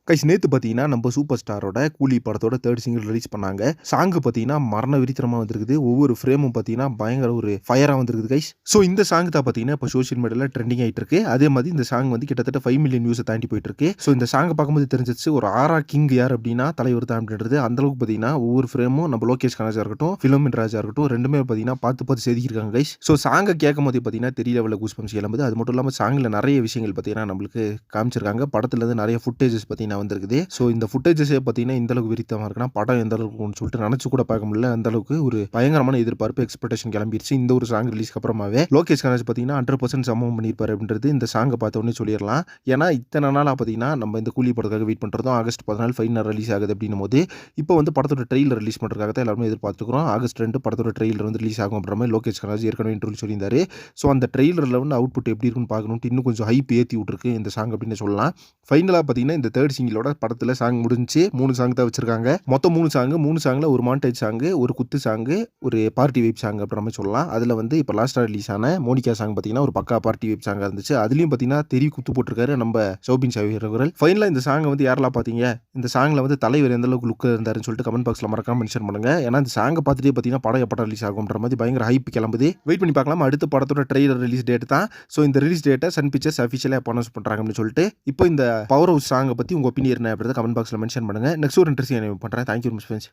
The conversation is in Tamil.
கைஸ் நேத்து பார்த்தீங்கன்னா, நம்ம சூப்பர் ஸ்டாரோட கூலி படத்தோட 3 சிங்கிள் ரிலீஸ் பண்ணாங்க. சாங்கு பார்த்தீங்கன்னா, மரண வெறித்தனமா வந்திருக்குது. ஒவ்வொரு ஃப்ரேமும் பார்த்தீங்கன்னா, பயங்கர ஒரு ஃபயரா வந்திருக்குது கைஸ். ஸோ இந்த சாங் தான் பார்த்தீங்கன்னா, இப்போ சோசியல் மீடியால ட்ரெண்டிங் ஆயிட்டு இருக்கு. அதே மாதிரி இந்த சாங் வந்து கிட்டத்தட்ட 5 மில்லியன் வியூஸ தாண்டி போயிட்டு இருக்கு. ஸோ இந்த சாங்க பார்க்கும்போது தெரிஞ்சிருச்சு, ஒரு ஆரா கிங் யார் அப்டின்னா தலைவர் தான் அப்டின்றது. அந்த அளவுக்கு பார்த்தீங்கன்னா, ஒவ்வொரு ஃப்ரேமும் நம்ம லோகேஷ் கனகராஜா இருக்கட்டும், ஃபிலோமின் ராஜா இருக்கட்டும் 2மே பார்த்தீங்கன்னா, பார்த்து செதுக்கியிருக்காங்க கைஸ். ஸோ சாங்க கேட்கும்போதே பார்த்தீங்கன்னா, தெரிய லெவல்ல கூஸ்பம்ப்ஸ் கிளம்புது. அது மட்டும் இல்லாம சாங்ல நெறைய விஷயங்கள் பார்த்தீங்கன்னா, நம்மளுக்கு காமிச்சிருக்காங்க. படத்துலருந்து நெறைய ஃபுட்டேஜஸ் பார்த்தீங்கன்னா வந்திருக்குது. ஸோ இந்த ஃபுட்டேஜஸே பார்த்தீங்கன்னா, இந்த அளவுக்கு வெறித்தனமா இருக்குன்னா, படம் எந்த அளவுக்கு இருக்கும்னு சொல்லிட்டு நெனச்சு கூட பார்க்க முடியல. அந்த அளவுக்கு ஒரு பயங்கரமான எதிர்பார்ப்பு, எக்ஸ்பெக்டேஷன் கிளம்பிருச்சு. இந்த ஒரு சாங் ரிலீஸ்க்கு அப்புறமாவே. லோகேஷ் கனகராஜ் பார்த்தீங்கன்னா, 100% சம்பவம் பண்ணியிருப்பாரு அப்படின்றது இந்த சாங்க பார்த்த உடனே சொல்லிறலாம். ஏன்னா, இத்தன நாளா பார்த்தீங்கன்னா, நம்ம இந்த கூலி படத்துக்காக வெயிட் பண்றதும் ஆகஸ்ட் 14 ஃபைனல் ரிலீஸ் ஆகுது அப்படின்னும்போது, இப்போ வந்து படத்தோட ட்ரெய்லர் ரிலீஸ் பண்றதுக்காக தான் எல்லாருமே எதிர்பார்த்துக்கிறோம். ஆகஸ்ட் 2 படத்தோட ட்ரெய்லர் வந்து ரிலீஸ் ஆகும் அப்படின்ற மாரி லோகேஷ் கனகராஜ் ஏற்கனவே இன்டர்வியூல சொல்லியிருந்தாரு. ஸோ அந்த ட்ரெய்லர்ல வந்து அவுட்புட் எப்படி இருக்குன்னு பார்க்கணும்ட்டு இன்னும் கொஞ்சம் ஹைப் ஏத்தி விட்டுருக்கு இந்த சாங் அப்படின்னு சொல்லலாம். ஃபைனலா பார்த்தீங்கன்னா, இந்த 3 சிங்கிளோட படத்துல சாங் முடிஞ்சுச்சு. 3 சாங் தான் வச்சிருக்காங்க. மொத்தம் 3 சாங்கு. 3 சாங்ல ஒரு மான்டேஜ் சாங்கு, ஒரு குத்து சாங்கு, ஒரு பார்ட்டி வைப் சாங் அப்படின்ற மாரி சொல்லலாம். அதுல வந்து இப்ப லாஸ்ட்டா ரிலீஸ் ஆன மோனிகா சாங் பார்த்தீங்கன்னா, ஒரு பக்கா பார்ட்டி வைப் சாங்கா இருந்துச்சு. அதுலயும் பார்த்தீங்கன்னா, தெறி குத்து போட்டுருக்காரு நம்ம சௌபின் ஷாஹிர் அவர்கள். ஃபைனலா இந்த சாங்க வந்து யாரெல்லாம் பார்த்தீங்க? இந்த சாங்ல வந்து தலைவர் எந்த அளவுக்கு லுக்கா இருந்தாருன்னு சொல்லிட்டு கமெண்ட் பாக்ஸ்ல மறக்காம மென்ஷன் பண்ணுங்க. ஏன்னா இந்த சாங்க பார்த்துட்டே பார்த்தீங்கன்னா, படம் எப்படா ரிலீஸ் ஆகும்ன்ற மாரி பயங்கர ஹைப் கிளம்புது. வெயிட் பண்ணி பார்க்கலாம். அடுத்த படத்தோட ட்ரெய்லர் ரிலீஸ் டேட் தான். ஸோ இந்த ரிலீஸ் டேட்ட சன் பிக்சர்ஸ் அஃபிஷியலா எப்ப அனௌன்ஸ் பண்றாங்க அப்படின்னு சொல்லிட்டு, இப்போ இந்த பவர் ஹவுஸ் சாங்க பத்தி உங்க ஒப்பீனியன் என்ன அப்படின்றத கமெண்ட் பாக்ஸ்ல மென்ஷன் பண்ணுங்க. நெக்ஸ்ட் ஒரு இன்ட்ரெஸ்டிங் பண்றேன். Thank you very much friends.